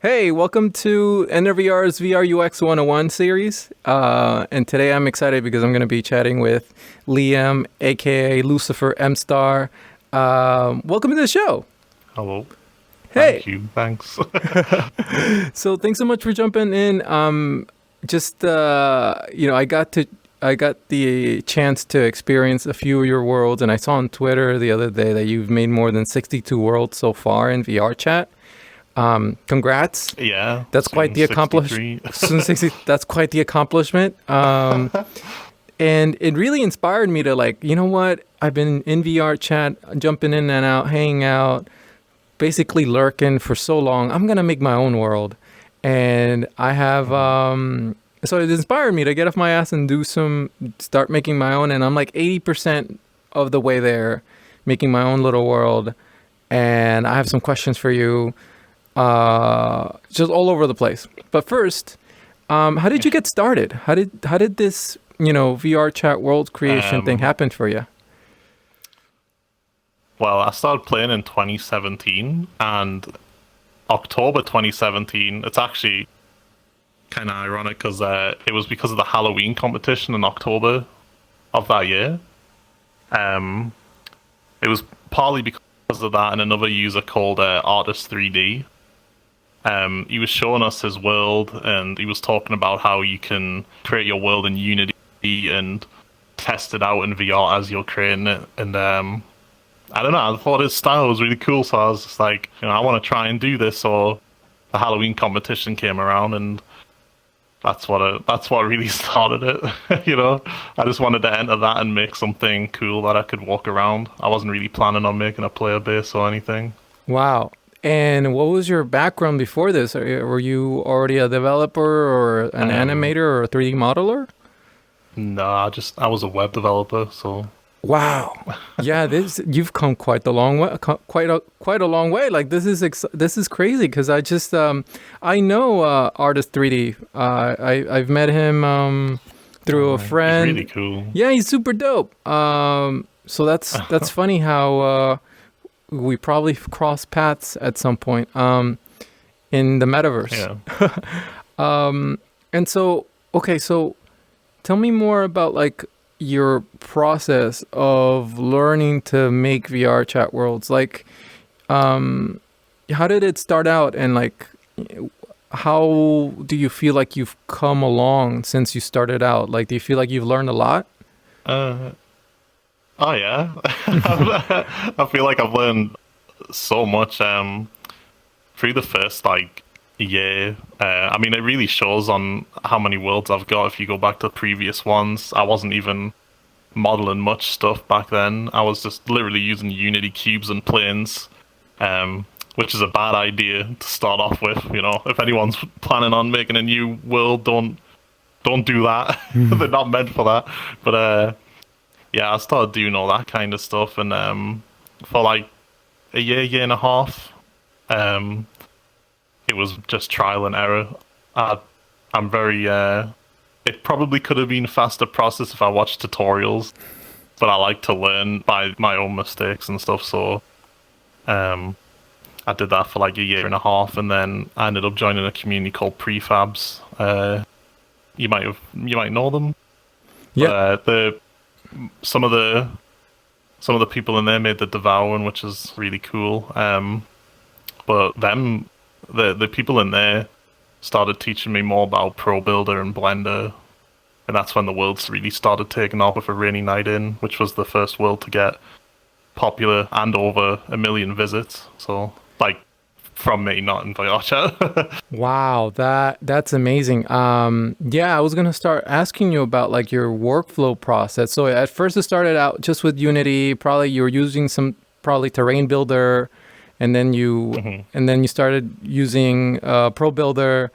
Hey, welcome to EnterVR's VR UX 101 series. And today I'm excited because I'm going to be chatting with Liam, aka Lucifer M Star. Welcome to the show. Hello. Hey. Thank you. Thanks. So thanks so much for jumping in. I got the chance to experience a few of your worlds, and I saw on Twitter the other day that you've made more than 62 worlds so far in VRChat. Congrats. Yeah. That's quite the accomplishment. That's quite the accomplishment. And it really inspired me to you know what? I've been in VRChat, jumping in and out, hanging out, basically lurking for so long. I'm going to make my own world. And I have, so it inspired me to get off my ass and start making my own. And I'm like 80% of the way there, making my own little world. And I have some questions for you. Just all over the place. But first, how did you get started? How did this, VRChat world creation thing happen for you? Well, I started playing in 2017, and October 2017, it's actually kind of ironic because it was because of the Halloween competition in October of that year. It was partly because of that and another user called Artist3D. He was showing us his world, and he was talking about how you can create your world in Unity and test it out in VR as you're creating it. And I don't know, I thought his style was really cool, so I was just like, I want to try and do this. So the Halloween competition came around, and that's what really started it. I just wanted to enter that and make something cool that I could walk around. I wasn't really planning on making a player base or anything. Wow. And what was your background before this? Were you already a developer or an animator or a 3D modeler? No, I was a web developer, so. Wow. Yeah, you've come quite a long way. Quite a long way. Like this is crazy because I know Artist3D. I've met him through a friend. He's really cool. Yeah, he's super dope. So that's funny how. We probably cross paths at some point in the metaverse. Yeah. And so, okay, so tell me more about your process of learning to make VR chat worlds. How did it start out, and how do you feel like you've come along since you started out? Do you feel like you've learned a lot? Oh yeah, I feel like I've learned so much through the first year. I mean, it really shows on how many worlds I've got. If you go back to previous ones, I wasn't even modeling much stuff back then. I was just literally using Unity cubes and planes, which is a bad idea to start off with. If anyone's planning on making a new world, don't do that. They're not meant for that. But yeah, I started doing all that kind of stuff, and for a year and a half, it was just trial and error. I'm very. It probably could have been a faster process if I watched tutorials, but I like to learn by my own mistakes and stuff. So, I did that for a year and a half, and then I ended up joining a community called Prefabs. You might know them. Yeah. Some of the people in there made the Devouring, which is really cool. But the people in there started teaching me more about Pro Builder and Blender, and that's when the worlds really started taking off with A Rainy Night In, which was the first world to get popular and over 1 million visits. So from me, not in VRChat. Wow, that's amazing. Yeah, I was gonna start asking you about your workflow process. So at first it started out just with Unity. Probably you were using some Terrain Builder, and then you started using Pro Builder,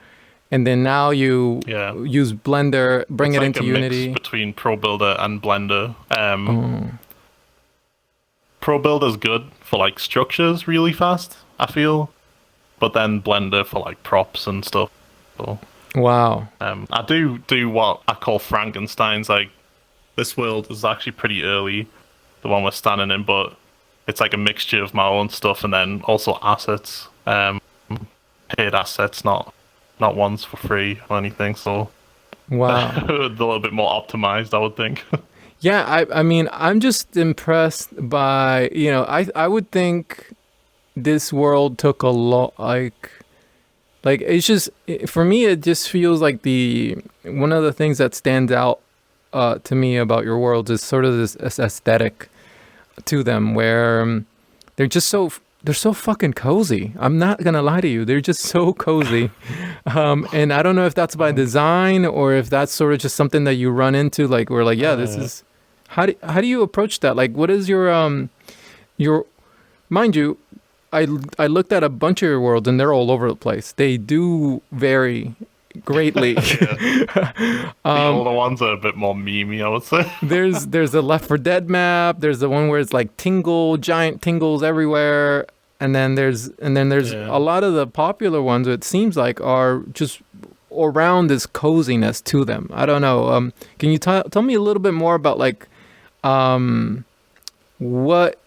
and then now you use Blender, bring it into Unity. Mix between Pro Builder and Blender. Pro Builder's good for structures really fast, I feel. But then Blender for props and stuff. So, wow. I do what I call Frankenstein's. This world is actually pretty early, the one we're standing in, but it's a mixture of my own stuff and then also assets. paid assets, not ones for free or anything. So Wow. a little bit more optimized, I would think. Yeah, I mean, I'm just impressed by, I would think this world took a lot, like it's just, for me, it just feels like one of the things that stands out to me about your worlds is sort of this aesthetic to them where they're so fucking cozy. I'm not gonna lie to you, they're just so cozy. And I don't know if that's by design or if that's sort of just something that you run into, like we're like, yeah, this is how do you approach that? Like, what is your mind you, I looked at a bunch of your worlds and they're all over the place. They do vary greatly. The older ones are a bit more memey, I would say. There's a Left 4 Dead map. There's the one where it's like giant tingles everywhere, and then there's a lot of the popular ones. It seems like are just around this coziness to them. I don't know. Can you tell me a little bit more about what,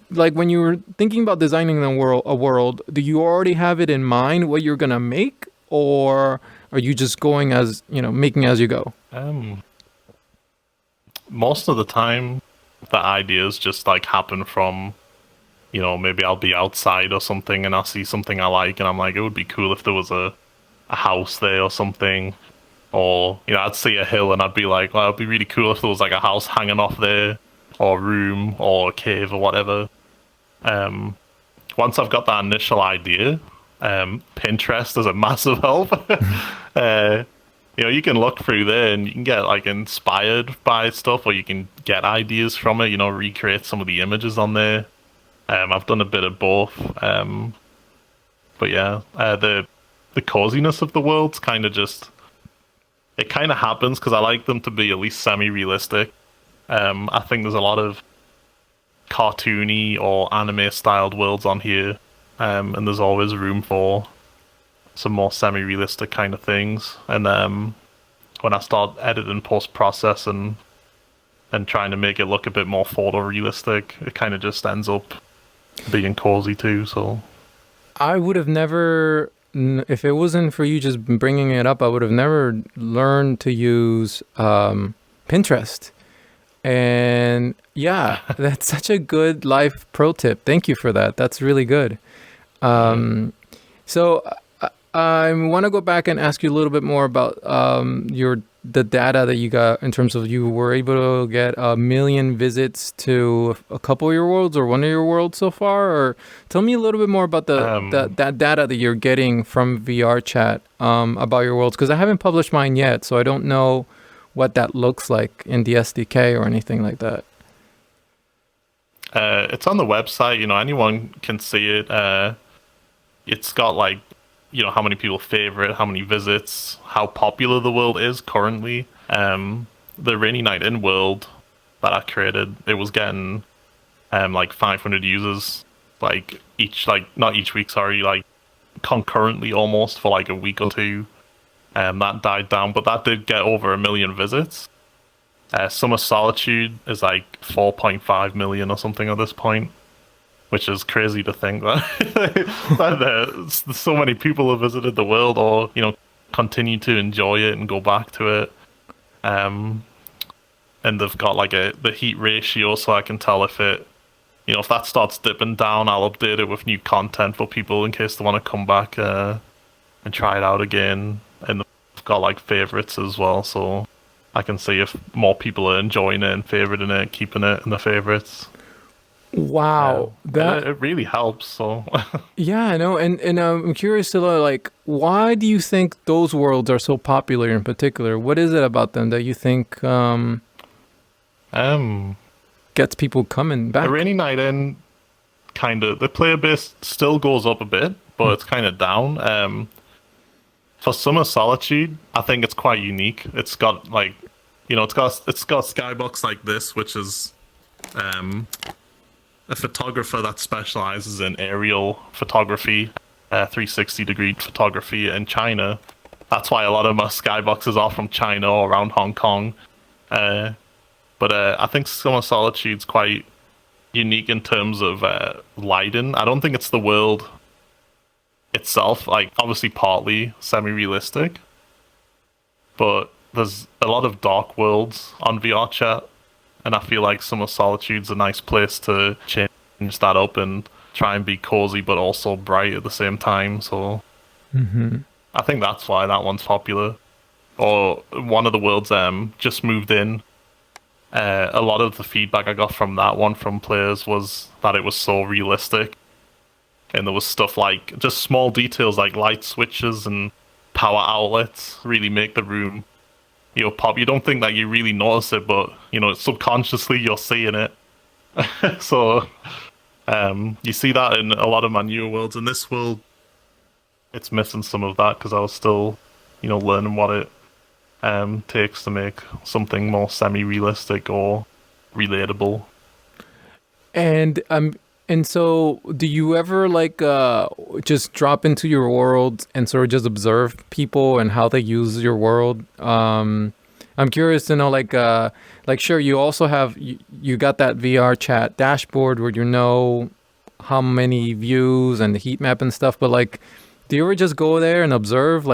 like when you were thinking about designing a world, do you already have it in mind what you're gonna make, or are you just going as making as you go? Most of the time, the ideas just like happen from, maybe I'll be outside or something and I'll see something I like and I'm like, it would be cool if there was a house there or something. Or, I'd see a hill and I'd be like, well, it'd be really cool if there was like a house hanging off there, or a room, or a cave, or whatever. Once I've got that initial idea, Pinterest is a massive help. You can look through there and you can get like inspired by stuff, or you can get ideas from it, recreate some of the images on there. I've done a bit of both. But yeah, the coziness of the worlds it kind of happens because I like them to be at least semi-realistic. I think there's a lot of cartoony or anime-styled worlds on here, and there's always room for some more semi-realistic kind of things. And when I start editing post-process and trying to make it look a bit more photorealistic, it kind of just ends up being cozy too. So I would have never, if it wasn't for you just bringing it up, I would have never learned to use Pinterest. And yeah, that's such a good life pro tip. Thank you for that. That's really good. So I want to go back and ask you a little bit more about the data that you got in terms of you were able to get 1 million visits to a couple of your worlds or one of your worlds so far. Or tell me a little bit more about that data that you're getting from VRChat about your worlds, because I haven't published mine yet, so I don't know what that looks like in the SDK or anything like that. It's on the website. Anyone can see it. It's got like, how many people favorite, how many visits, how popular the world is currently. The Rainy Night In world that I created, it was getting like 500 users, like not each week, sorry, like concurrently almost for like a week or two. That died down, but that did get over 1 million visits. Summer Solitude is like 4.5 million or something at this point, which is crazy to think that so many people have visited the world or, continue to enjoy it and go back to it. And they've got like the heat ratio, so I can tell if if that starts dipping down, I'll update it with new content for people in case they want to come back and try it out again. And they've got like favorites as well, so I can see if more people are enjoying it and favoriting it, keeping it in the favorites. Wow, it really helps. So yeah, I know, and I'm curious to know, like, why do you think those worlds are so popular in particular? What is it about them that you think gets people coming back? A Rainy Night In, the player base still goes up a bit, but it's kind of down. For Summer Solitude, I think it's quite unique. It's got like, it's got Skybox like this, which is a photographer that specializes in aerial photography, 360-degree photography in China. That's why a lot of my Skyboxes are from China or around Hong Kong. But I think Summer Solitude's quite unique in terms of lighting. I don't think it's the world itself, like obviously partly semi-realistic, but there's a lot of dark worlds on VRChat, and I feel like Summer Solitude's a nice place to change that up and try and be cozy but also bright at the same time. So I think that's why that one's popular. Or one of the worlds just moved in. A lot of the feedback I got from that one from players was that it was so realistic, and there was stuff like just small details like light switches and power outlets really make the room, pop. You don't think that you really notice it, but subconsciously you're seeing it. So you see that in a lot of my newer worlds. In this world, it's missing some of that because I was still, learning what it takes to make something more semi-realistic or relatable. And so do you ever just drop into your world and sort of just observe people and how they use your world? I'm curious to know, sure, you also have you got that VRChat dashboard where you know how many views and the heat map and stuff, but do you ever just go there and observe,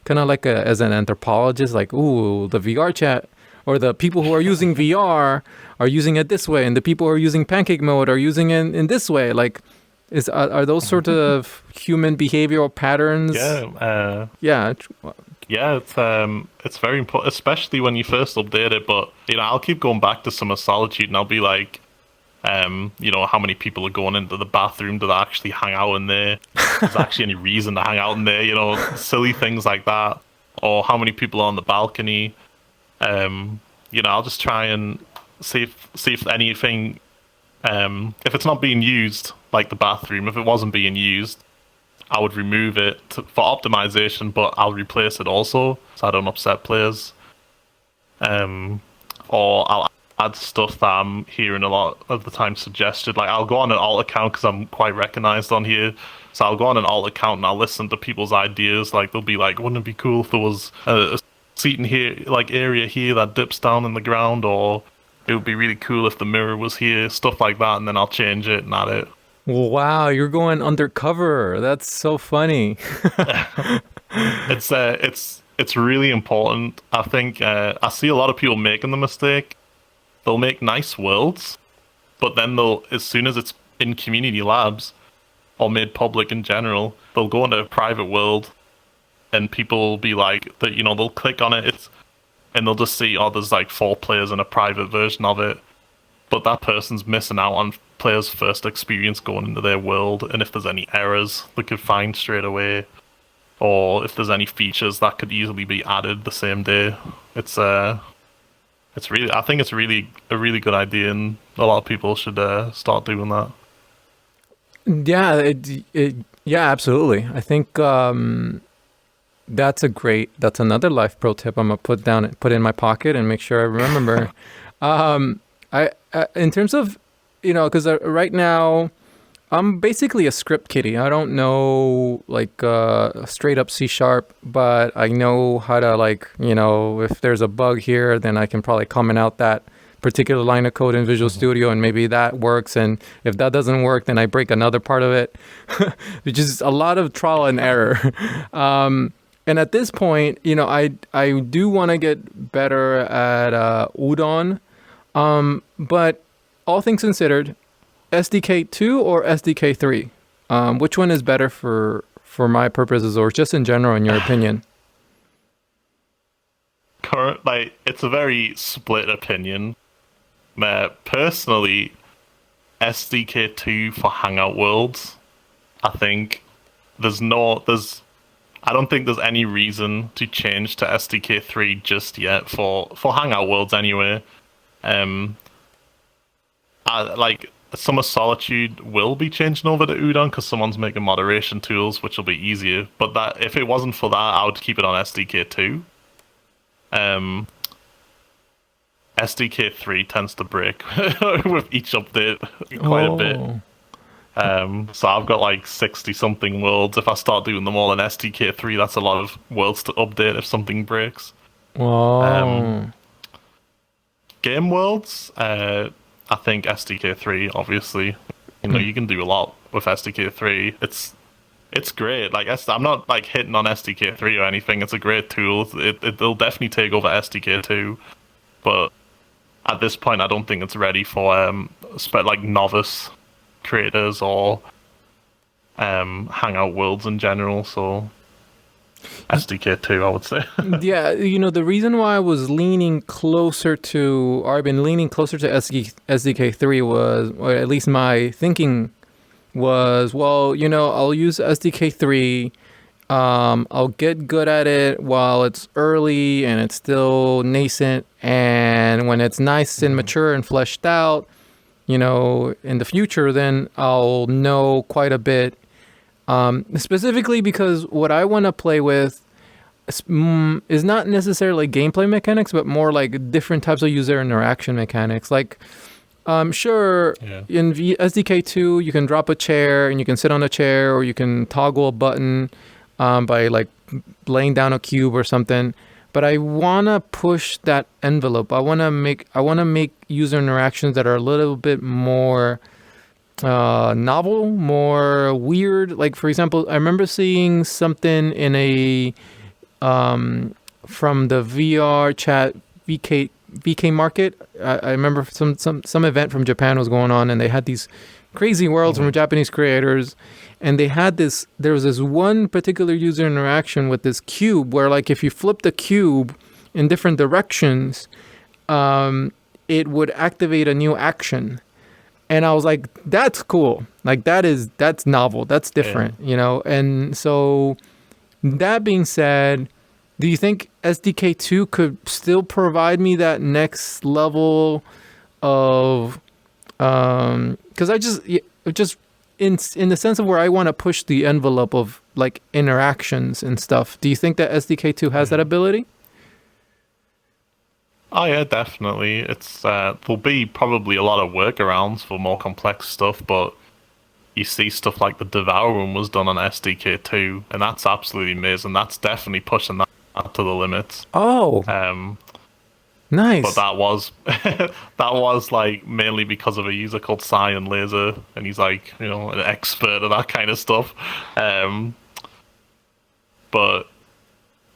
kind of as an anthropologist, ooh, the VRChat or the people who are using VR are using it this way, and the people who are using pancake mode are using it in this way? Are those sort of human behavioral patterns? Yeah. It's very important, especially when you first update it. But I'll keep going back to Summer Solitude, and I'll be like, how many people are going into the bathroom? Do they actually hang out in there? Is there actually any reason to hang out in there? Silly things like that. Or how many people are on the balcony? I'll just try and see if anything, if it's not being used, like the bathroom, if it wasn't being used, I would remove it for optimization, but I'll replace it also so I don't upset players. Or I'll add stuff that I'm hearing a lot of the time suggested. I'll go on an alt account because I'm quite recognized on here. So I'll go on an alt account and I'll listen to people's ideas. They'll be like, wouldn't it be cool if there was a seating here, area here that dips down in the ground, or it would be really cool if the mirror was here, stuff like that, and then I'll change it and add it. Wow, you're going undercover. That's so funny. It's really important. I think I see a lot of people making the mistake. They'll make nice worlds, but then as soon as it's in community labs or made public in general, they'll go into a private world, and people will be like, they'll click on it, and they'll just see, there's 4 players in a private version of it, but that person's missing out on players' first experience going into their world, and if there's any errors they could find straight away, or if there's any features that could easily be added the same day. I think it's really a really good idea, and a lot of people should start doing that. Yeah, absolutely. I think that's another life pro tip I'm gonna put in my pocket and make sure I remember. In terms of, because right now I'm basically a script kiddie. I don't know straight up C#, but I know how to if there's a bug here, then I can probably comment out that particular line of code in Visual Studio, and maybe that works. And if that doesn't work, then I break another part of it, which is a lot of trial and error. And at this point, I do want to get better at Udon. But all things considered, SDK 2 or SDK 3? Which one is better for my purposes, or just in general, in your opinion? It's a very split opinion. Personally, SDK 2 for Hangout Worlds. I think I don't think there's any reason to change to SDK 3 just yet for Hangout Worlds anyway. Summer Solitude will be changing over to Udon because someone's making moderation tools, which will be easier. But if it wasn't for that, I would keep it on SDK 2. SDK 3 tends to break with each update quite a bit. So I've got 60 something worlds. If I start doing them all in SDK 3, that's a lot of worlds to update if something breaks. Game worlds, I think SDK 3, obviously. You can do a lot with SDK 3. It's great. Like I'm not like hitting on SDK 3 or anything. It's a great tool. It'll definitely take over SDK 2, but at this point, I don't think it's ready for like novice creators or hangout worlds in general. So SDK 2, I would say. Yeah, the reason why I was leaning closer to, or I've been leaning closer to SDK 3 was, or at least my thinking was, well, I'll use SDK 3. I'll get good at it while it's early and it's still nascent. And when it's nice and mature and fleshed out, in the future, then I'll know quite a bit. Specifically because what I want to play with is not necessarily gameplay mechanics, but more like different types of user interaction mechanics. Like, sure, in SDK 2, you can drop a chair and you can sit on a chair, or you can toggle a button by like laying down a cube or something. But I want to push that envelope. I want to make user interactions that are a little bit more novel, more weird. Like, for example, I remember seeing something in a from the VRChat VK market. I remember some event from Japan was going on, and they had these crazy worlds from Japanese creators, and there was this one particular user interaction with this cube where, like, if you flip the cube in different directions, it would activate a new action. And I was like, that's cool. Like, that's novel. That's different, And so, that being said, do you think SDK 2 could still provide me that next level of, because I just in the sense of where I want to push the envelope of like interactions and stuff. Do you think that SDK 2 has that ability? Oh yeah, definitely. It's there'll be probably a lot of workarounds for more complex stuff, but you see stuff like the Devour Room was done on SDK 2, and that's absolutely amazing. That's definitely pushing that to the limits. Oh, nice. But that was like mainly because of a user called Cyan Laser, and he's like an expert at that kind of stuff. But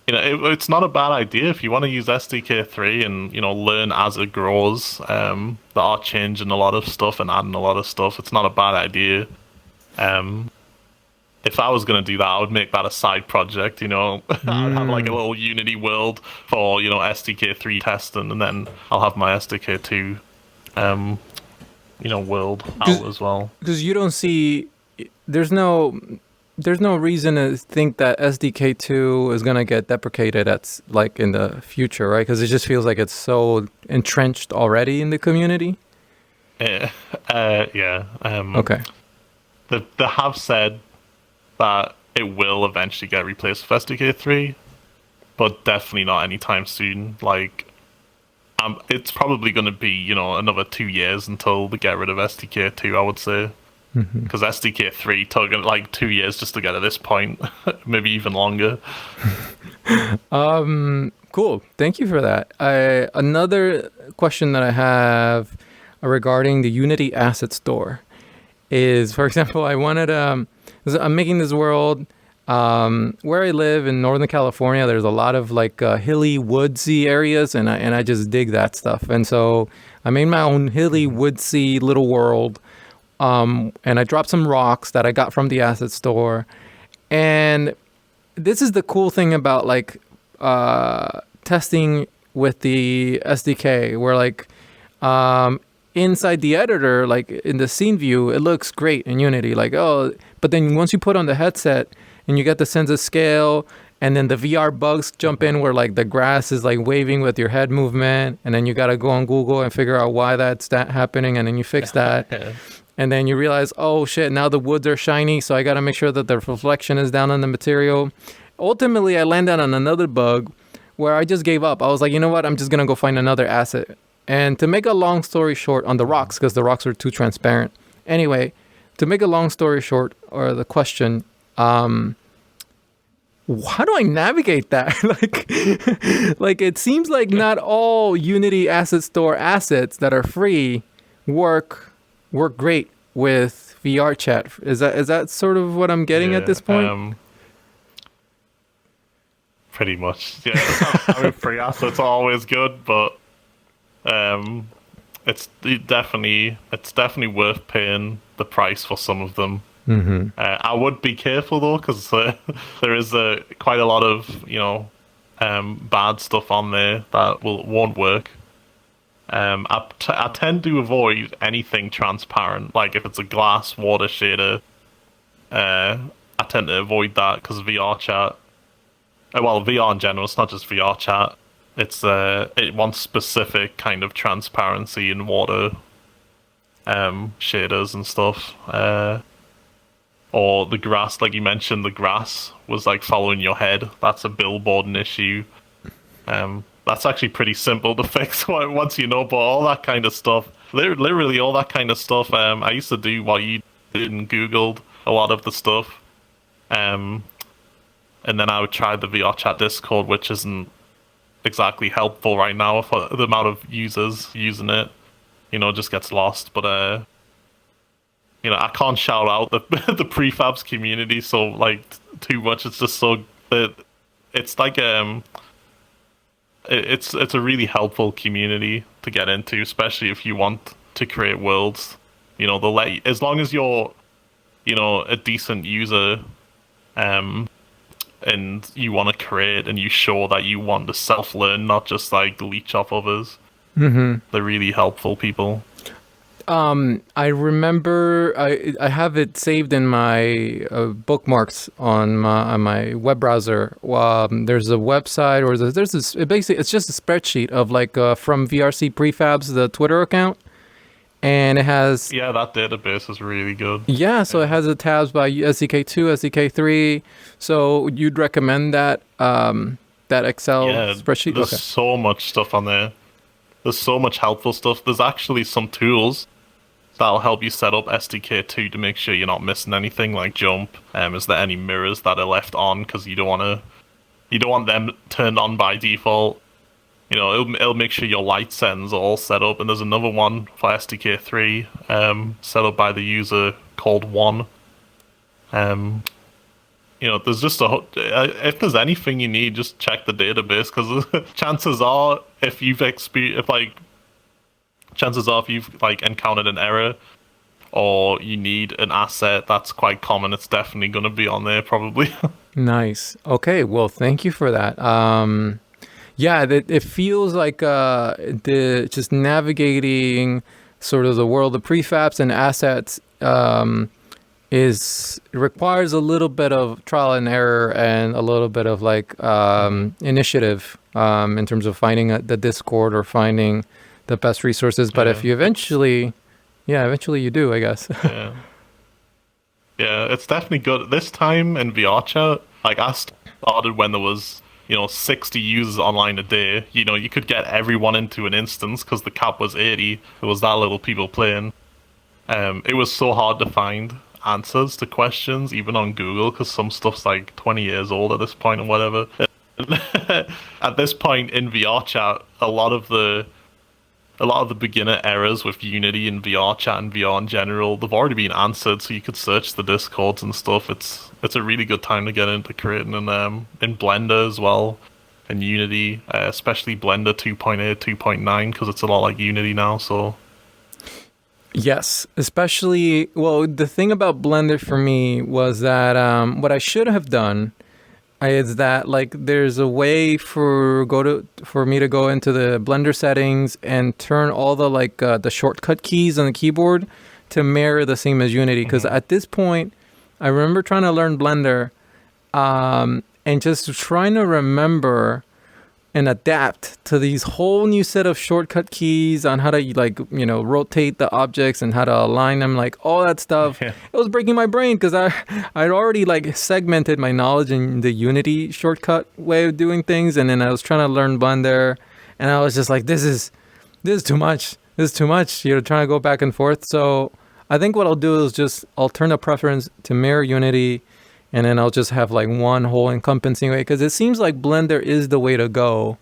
it's not a bad idea if you want to use SDK 3 and learn as it grows. They are changing a lot of stuff and adding a lot of stuff. It's not a bad idea. If I was going to do that, I would make that a side project, I'd have like a little Unity world for, SDK 3 testing, and then I'll have my SDK 2, world out as well. Because you don't see, there's no reason to think that SDK 2 is going to get deprecated like in the future, right? Because it just feels like it's so entrenched already in the community. Yeah. Okay. They have said that it will eventually get replaced with SDK 3, but definitely not anytime soon. Like, it's probably going to be, another 2 years until they get rid of SDK 2, I would say. Because SDK 3 took like 2 years just to get to this point, maybe even longer. Cool. Thank you for that. Another question that I have regarding the Unity Asset Store is, for example, I'm making this world where I live in Northern California. There's a lot of like hilly, woodsy areas, and I just dig that stuff. And so I made my own hilly, woodsy little world. And I dropped some rocks that I got from the asset store. And this is the cool thing about like testing with the SDK, where like inside the editor, like in the scene view, it looks great in Unity. Like, but then once you put on the headset and you get the sense of scale, and then the VR bugs jump in where like the grass is like waving with your head movement, and then you got to go on Google and figure out why that's happening, and then you fix that. And then you realize, oh shit, now the woods are shiny, so I got to make sure that the reflection is down on the material. Ultimately, I landed on another bug where I just gave up. I was like, you know what? I'm just going to go find another asset. And to make a long story short, on the rocks, because the rocks are too transparent. Anyway, to make a long story short, or the question, how do I navigate that? like it seems like not all Unity Asset Store assets that are free work great with VRChat. Is that sort of what I'm getting at this point? Pretty much, yeah. Having free assets are always good, but it's definitely worth paying the price for some of them. Mm-hmm. I would be careful though, because there is quite a lot of bad stuff on there that won't work. I tend to avoid anything transparent, like if it's a glass water shader. I tend to avoid that because VRChat. Well, VR in general, it's not just VRChat. It wants specific kind of transparency in water shaders and stuff. Or the grass, like you mentioned, the grass was like following your head. That's a billboarding issue. That's actually pretty simple to fix once you know, but all that kind of stuff, literally all that kind of stuff. I used to do what you did and Googled a lot of the stuff. And then I would try the VRChat Discord, which isn't exactly helpful right now for the amount of users using it. Just gets lost. But I can't shout out the the prefabs community so like too much. It's just so it's like it's a really helpful community to get into, especially if you want to create worlds. They'll let you, as long as you're a decent user. And you want to create and you show that you want to self-learn, not just like leech off others. Mm-hmm. They're really helpful people. I remember I have it saved in my bookmarks on my web browser. There's a website, or there's this. It's just a spreadsheet of like from VRC Prefabs, the Twitter account. And it has... Yeah, that database is really good. Yeah, so it has the tabs by SDK2, SDK3. So you'd recommend that Excel spreadsheet? There's so much stuff on there. There's so much helpful stuff. There's actually some tools that'll help you set up SDK2 to make sure you're not missing anything, like jump. Is there any mirrors that are left on? Because you don't want them turned on by default. It'll make sure your light settings are all set up, and there's another one for SDK3 set up by the user called One. There's just if there's anything you need, just check the database, because chances are if you've encountered an error or you need an asset that's quite common, it's definitely going to be on there probably. Nice. Okay, well, thank you for that. Yeah, it feels like just navigating sort of the world of prefabs and assets requires a little bit of trial and error and a little bit of like initiative in terms of finding the Discord or finding the best resources. But if you eventually you do, I guess. Yeah, it's definitely good. This time in VRChat, like I started when there was 60 users online a day. You could get everyone into an instance because the cap was 80. There was that little people playing. It was so hard to find answers to questions, even on Google, because some stuff's like 20 years old at this point or whatever. At this point in VRChat, a lot of the beginner errors with Unity and VRChat and VR in general, they've already been answered, so you could search the Discords and stuff. It's a really good time to get into creating in Blender as well, and Unity, especially Blender 2.8, 2.9, because it's a lot like Unity now, so... Yes, especially... Well, the thing about Blender for me was that what I should have done is that like there's a way for me to go into the Blender settings and turn all the like the shortcut keys on the keyboard to mirror the same as Unity, because at this point I remember trying to learn Blender and just trying to remember and adapt to these whole new set of shortcut keys on how to rotate the objects and how to align them, like all that stuff. It was breaking my brain because I'd already like segmented my knowledge in the Unity shortcut way of doing things, and then I was trying to learn Blender, and I was just like, this is too much. This is too much. Trying to go back and forth. So I think what I'll do is I'll turn the preference to mirror Unity, and then I'll just have like one whole encompassing way, because it seems like Blender is the way to go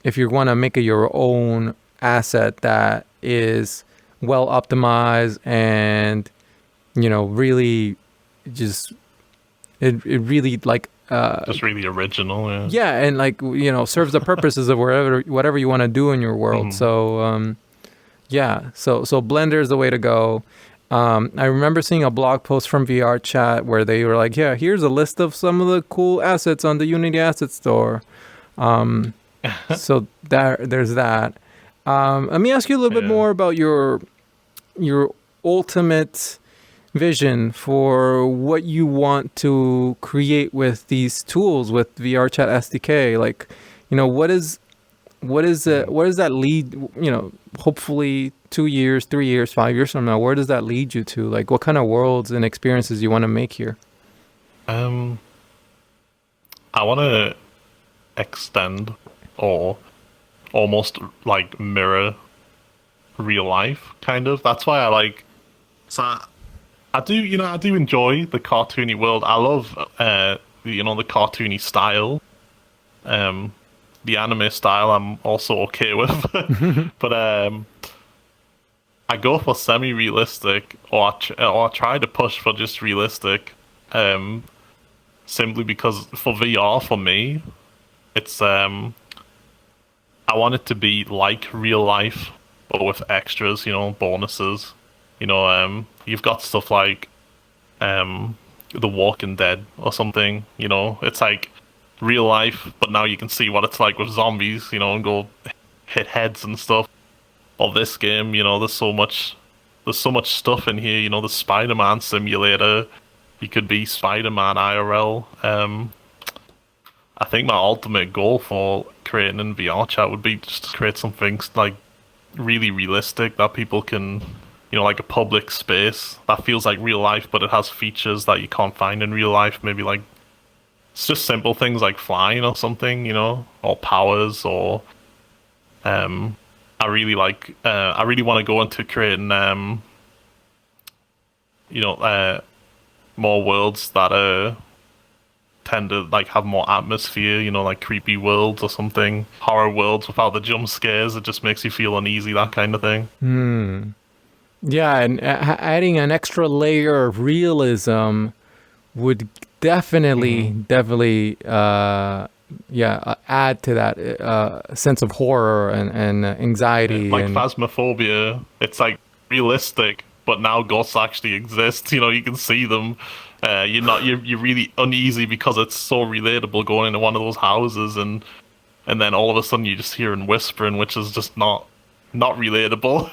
if you want to make it your own asset that is well optimized and, really just, it really like, just really original. Yeah. yeah, and like, serves the purposes of whatever you want to do in your world. So, yeah, so Blender is the way to go. I remember seeing a blog post from VRChat where they were like, yeah, here's a list of some of the cool assets on the Unity Asset Store. So there's that. Let me ask you a little bit more about your ultimate vision for what you want to create with these tools with VRChat SDK. Like, what does that lead, hopefully 2 years, 3 years, 5 years from now, where does that lead you to? Like, what kind of worlds and experiences you want to make here? I want to extend or almost like mirror real life, kind of. That's why I like. So I do enjoy the cartoony world. I love the cartoony style. The anime style I'm also okay with, but I go for semi-realistic, or I try to push for just realistic, simply because for VR for me, it's I want it to be like real life, but with extras, bonuses. You've got stuff like The Walking Dead or something. It's like real life, but now you can see what it's like with zombies, and go hit heads and stuff. Of this game, there's so much stuff in here. The Spider-Man simulator, you could be Spider-Man IRL. I think my ultimate goal for creating in VRChat would be just to create something like really realistic that people can, like a public space that feels like real life, but it has features that you can't find in real life. Maybe like it's just simple things like flying or something, or powers, or I really want to go into creating more worlds that tend to like have more atmosphere, like creepy worlds or something, horror worlds without the jump scares. It just makes you feel uneasy, that kind of thing. Yeah, and adding an extra layer of realism would definitely add to that sense of horror and anxiety. Like and Phasmophobia, it's like realistic, but now ghosts actually exist. You can see them. You're really uneasy because it's so relatable going into one of those houses, and then all of a sudden you just hearing whispering, which is just not relatable.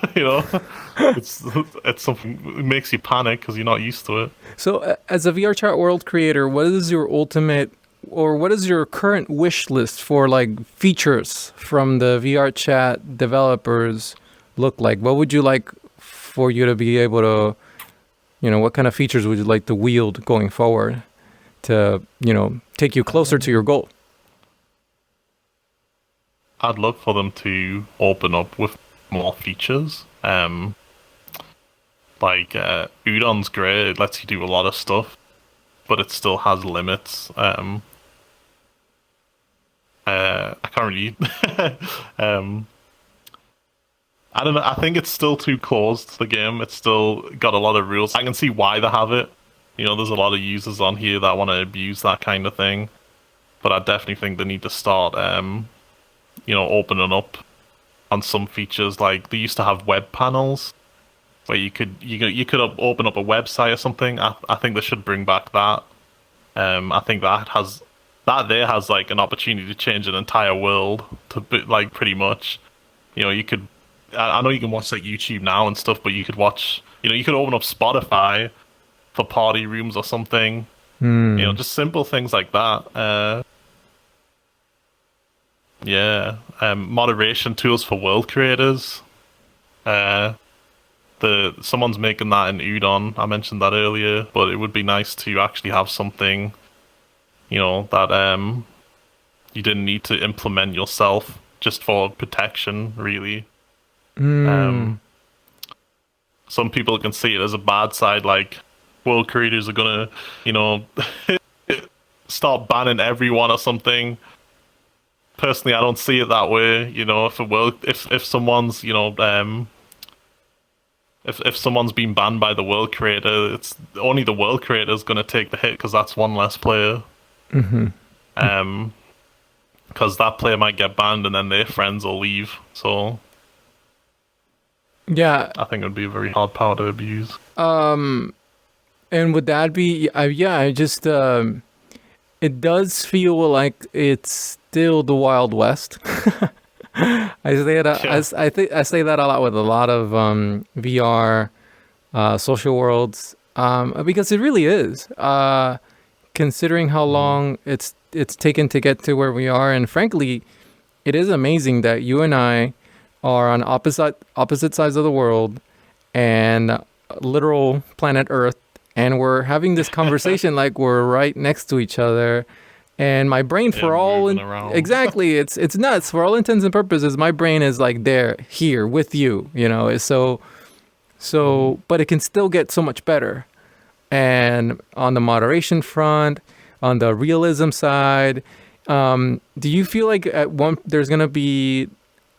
It's something, it makes you panic because you're not used to it. So, as a VRChat world creator, what is your ultimate, or what is your current wish list for like features from the VRChat developers look like? What would you like for you to be able to, what kind of features would you like to wield going forward to, take you closer to your goal? I'd love for them to open up with more features. Like Udon's great, it lets you do a lot of stuff, but it still has limits. I can't really I don't know, I think it's still too closed, the game. It's still got a lot of rules. I can see why they have it. There's a lot of users on here that want to abuse that kind of thing, but I definitely think they need to start opening up on some features. Like they used to have web panels where you could open up a website or something. I think they should bring back that. I think that has like an opportunity to change an entire world to like pretty much. You could. I know you can watch like YouTube now and stuff, but you could watch. You could open up Spotify for party rooms or something. Just simple things like that. Moderation tools for world creators. Someone's making that in Udon. I mentioned that earlier, but it would be nice to actually have something, that you didn't need to implement yourself just for protection, really. Some people can see it as a bad side, like world creators are gonna, start banning everyone or something. Personally, I don't see it that way. If someone's, if someone's been banned by the world creator, it's only the world creator is going to take the hit because that's one less player. Because that player might get banned and then their friends will leave. So Yeah. I think it would be a very hard power to abuse. And would that be? I just it does feel like it's still the Wild West. I say that I say that a lot with a lot of VR social worlds because it really is. Considering how long it's taken to get to where we are, and frankly, it is amazing that you and I are on opposite sides of the world and literal planet Earth, and we're having this conversation like we're right next to each other. And my brain, exactly, it's nuts. For all intents and purposes, my brain is like here with you. So, but it can still get so much better. And on the moderation front, on the realism side, do you feel like there's gonna be?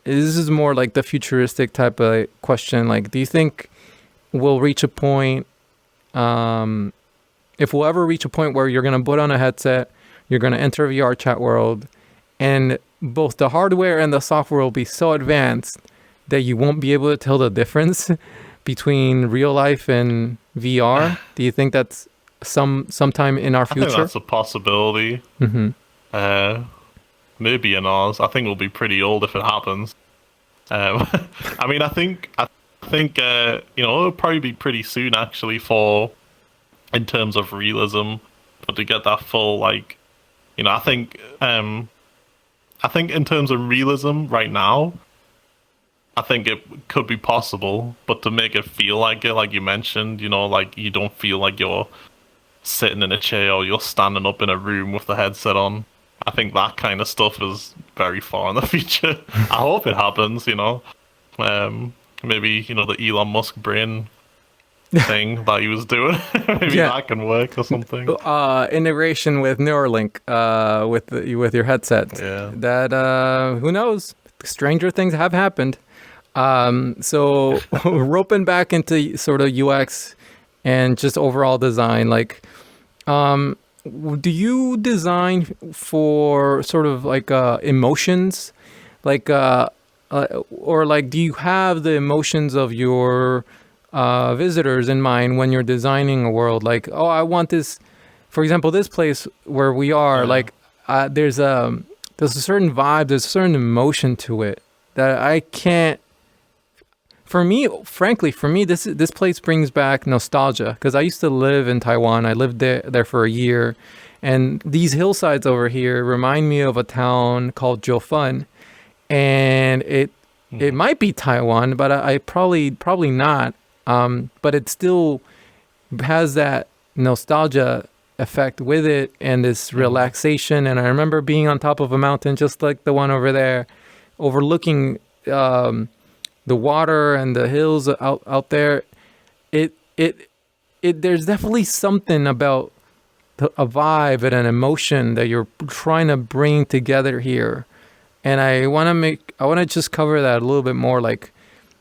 This is more like the futuristic type of question. Like, do you think we'll reach a point? If we'll ever reach a point where you're gonna put on a headset, you're going to enter VR chat world, and both the hardware and the software will be so advanced that you won't be able to tell the difference between real life and VR. Do you think that's sometime in our future? I think that's a possibility. Maybe in ours. I think we'll be pretty old if it happens. I mean, I think it'll probably be pretty soon actually in terms of realism, but to get that full I think in terms of realism right now, I think it could be possible, but to make it feel like it, like you mentioned, like you don't feel like you're sitting in a chair or you're standing up in a room with the headset on. I think that kind of stuff is very far in the future. I hope it happens, maybe, the Elon Musk brain thing that he was doing. Maybe that can work or something. Integration with Neuralink with your headset. Yeah. That who knows? Stranger things have happened. So roping back into sort of UX and just overall design, do you design for sort of emotions, or do you have the emotions of your visitors in mind when you're designing a world? I want this, for example, this place where we are, there's a certain vibe, there's a certain emotion to it that I can't. Frankly, for me, this place brings back nostalgia because I used to live in Taiwan. I lived there for a year, and these hillsides over here remind me of a town called Jiufen, and it might be Taiwan, but I probably not. But it still has that nostalgia effect with it and this relaxation. And I remember being on top of a mountain, just like the one over there, overlooking the water and the hills out there. There's definitely something about a vibe and an emotion that you're trying to bring together here. And I want to just cover that a little bit more.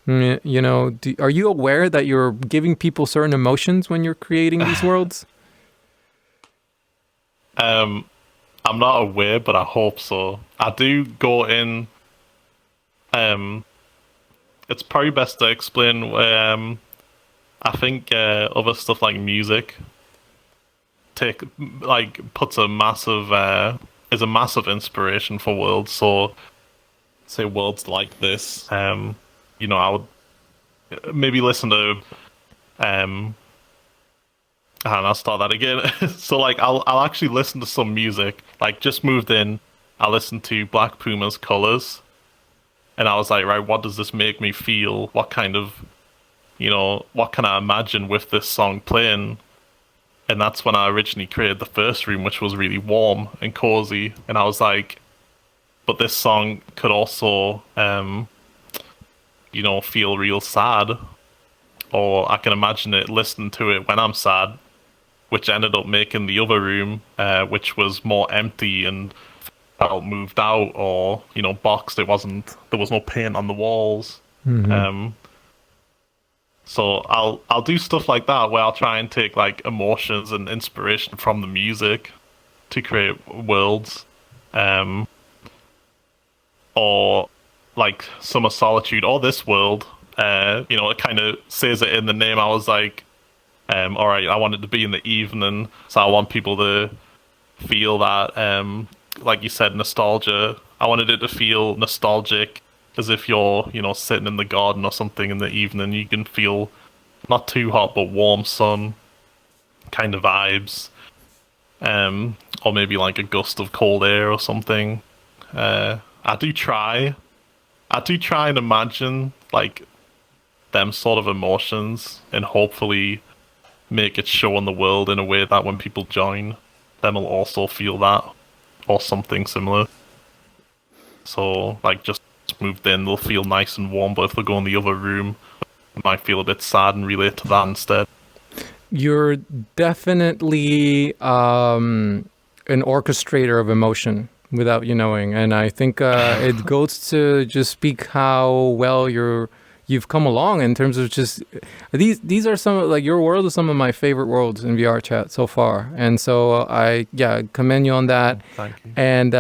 Are you aware that you're giving people certain emotions when you're creating these worlds? I'm not aware, but I hope so. I do go in. It's probably best to explain. I think other stuff like music puts a massive is a massive inspiration for worlds. So, say worlds like this. I would maybe listen to and I'll start that again. So I'll actually listen to some music. Just moved in, I listened to Black Puma's Colors, and I was like, right, what does this make me feel? What kind of, what can I imagine with this song playing? And that's when I originally created the first room, which was really warm and cozy. And I was like, but this song could also feel real sad, or I can imagine it listening to it when I'm sad, which ended up making the other room, which was more empty and felt moved out or boxed. There was no paint on the walls. So I'll do stuff like that where I'll try and take like emotions and inspiration from the music to create worlds, or like Summer Solitude or this world. It kind of says it in the name. I was like, all right, I want it to be in the evening, so I want people to feel that, like you said, nostalgia. I wanted it to feel nostalgic, as if you're, sitting in the garden or something in the evening. You can feel not too hot but warm sun kind of vibes, or maybe like a gust of cold air or something. I do try and imagine like them sort of emotions, and hopefully make it show in the world in a way that when people join, them will also feel that or something similar. So like just moved in, they'll feel nice and warm, but if they go in the other room, they might feel a bit sad and relate to that instead. You're definitely an orchestrator of emotion without you knowing, and I think it goes to just speak how well you've come along in terms of just these are some, like, your world is some of my favorite worlds in VRChat so far, and so I commend you on that. Thank you. And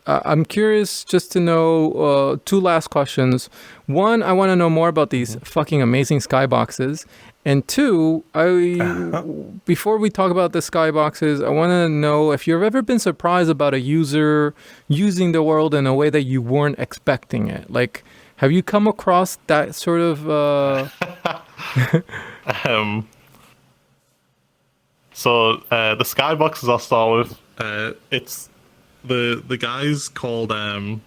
I'm curious just to know two last questions. One, I want to know more about these fucking amazing skyboxes. And two, before we talk about the skyboxes, I want to know if you've ever been surprised about a user using the world in a way that you weren't expecting it. Like, have you come across that sort of... So the skyboxes I'll start with. It's the guy's called I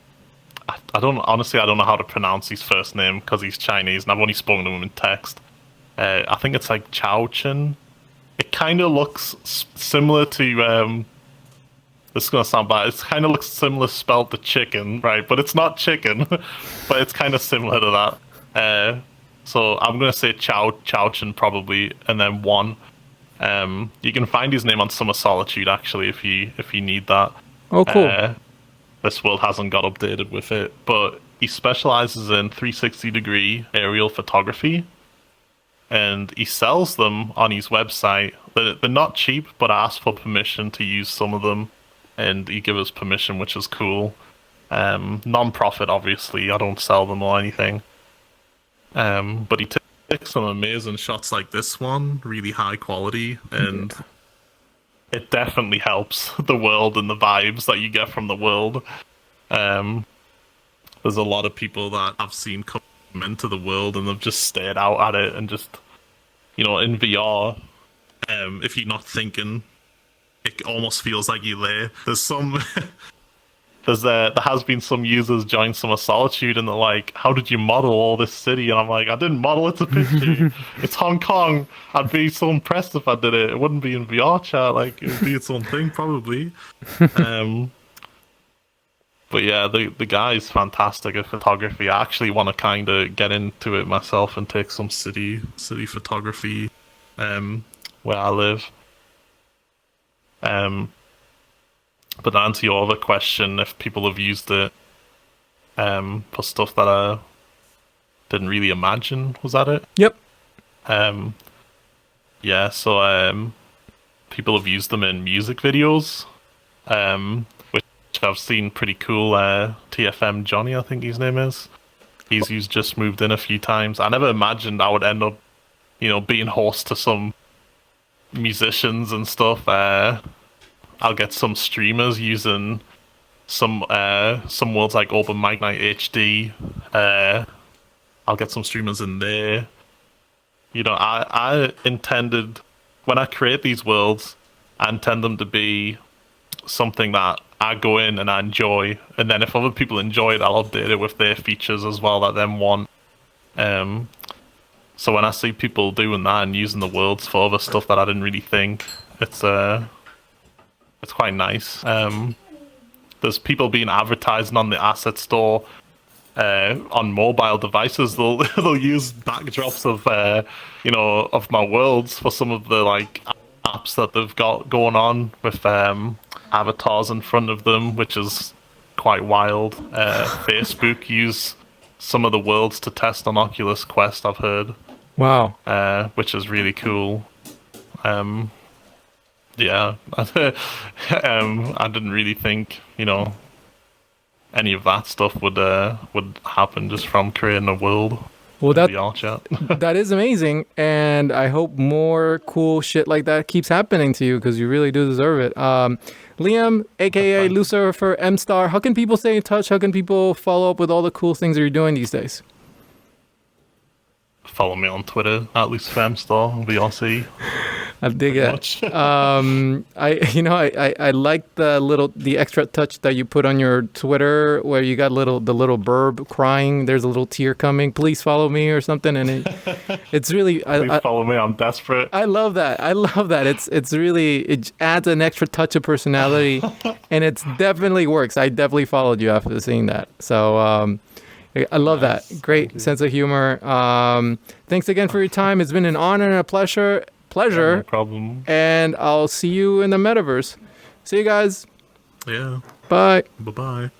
don't know how to pronounce his first name because he's Chinese and I've only spoken to him in text. I think it's like Chao Chen. It kind of looks similar to this is gonna sound bad. It kind of looks similar spelled to chicken, right? But it's not chicken, but it's kind of similar to that. So I'm gonna say Chao Chen probably, and then one. You can find his name on Summer Solitude actually if you need that. Oh, cool. This world hasn't got updated with it, but he specializes in 360-degree aerial photography, and he sells them on his website. They're not cheap, but I asked for permission to use some of them, and he gave us permission, which is cool. Non-profit, obviously. I don't sell them or anything. But he takes some amazing shots like this one, really high quality, and it definitely helps the world and the vibes that you get from the world. There's a lot of people that I've seen come into the world and they've just stared out at it and just, in VR, if you're not thinking, it almost feels like you're there. There's some... there has been some users join Summer Solitude and they're like, how did you model all this city? And I'm like, I didn't model it to picture. It's Hong Kong. I'd be so impressed if I did it. It wouldn't be in VR chat. Like, it would be its own thing, probably. But yeah, the guy's fantastic at photography. I actually want to kind of get into it myself and take some city photography where I live. But to answer your other question, if people have used it for stuff that I didn't really imagine, was that it? Yep. Yeah, so people have used them in music videos, which I've seen pretty cool. TFM Johnny, I think his name is. He's just moved in a few times. I never imagined I would end up, being host to some musicians and stuff. I'll get some streamers using some worlds like Open Mic Night HD. I'll get some streamers in there. I intended, when I create these worlds, I intend them to be something that I go in and I enjoy, and then if other people enjoy it, I'll update it with their features as well that them want. So when I see people doing that and using the worlds for other stuff that I didn't really think, it's quite nice. There's people being advertising on the asset store on mobile devices. They'll use backdrops of of my worlds for some of the like apps that they've got going on with avatars in front of them, which is quite wild. Facebook use some of the worlds to test on Oculus Quest, I've heard. Wow. Which is really cool. Yeah, I didn't really think, any of that stuff would happen just from creating a world. Well, VRChat. that is amazing, and I hope more cool shit like that keeps happening to you because you really do deserve it. Liam, aka Lucifer M Star, how can people stay in touch? How can people follow up with all the cool things that you're doing these days? Follow me on Twitter at Lucifer M Star, VRC. I dig it. I like the extra touch that you put on your Twitter where you got the little burb crying. There's a little tear coming. Please follow me or something. And it's really. Please follow me. I'm desperate. I love that. It's really, it adds an extra touch of personality, and it definitely works. I definitely followed you after seeing that. So I love that. Great sense of humor. Thanks again for your time. It's been an honor and a pleasure. No problem. And I'll see you in the metaverse. See you guys. Yeah. Bye. Bye-bye.